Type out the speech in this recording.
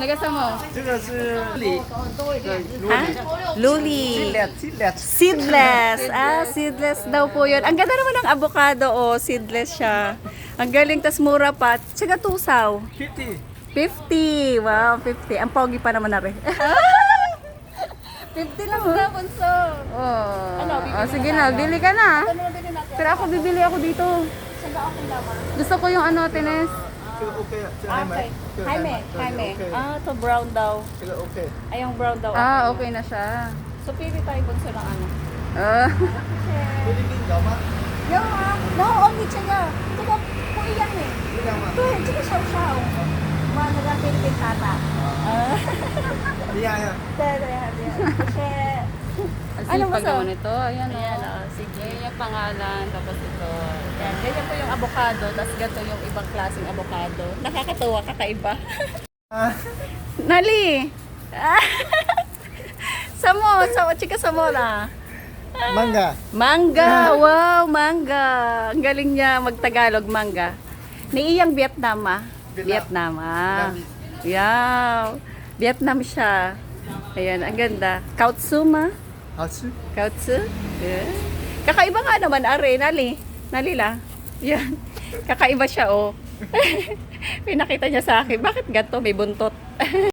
Nagasa mo? 这个是梨，Ha? Luli. seedless. Seedless. Seedless daw po yun. Ang ganda naman ng avocado, oh. Seedless siya. Ang galing, tas mura pa. Tsaka tusaw. 50. 50. Wow, 50. Ang pogi pa naman na rin. 50 lang na, bunso. Oh, sige na, bili ka na. Pero ako, bibili ako dito. Gusto ko yung ano, Tines. 这个 OK 啊，这个还买，这个还买，这个 Jaime. OK， To brown daw. 这个 OK。 Ay, yung brown daw. Okay na siya. So, pili tayo bunso ng ano.菲律宾有吗？ Yung, no, only siya. Tsaka, kung iyan eh. 这样吗？ Ito, tsaka siyaw-siyaw. Mga nag-Philippine tata. 厉害呀！ Kasi, Ang Ano ba sipag to? naman ito. Ayan o. ayan o, sige. Ayan yung pangalan. Tapos ito. Yan, ganyan po yung avocado, tapos ganito yung ibang klaseng avocado. Nakakatuwa, kakaiba. 啊， Nali! Chika samo na. manga， Mangga! Wow, mangga! Ang galing niya magtagalog, mangga. Niiyang Vietnam, Vietnam, Wow! Vietnam siya. Ayan, ang ganda. Kaotsuma. 好吃。 Kaotsu? Yeah. Kakaiba nga naman, are, Nali la. Yan. Kakaiba siya, oh. Pinakita niya sa akin, bakit ganito? May buntot.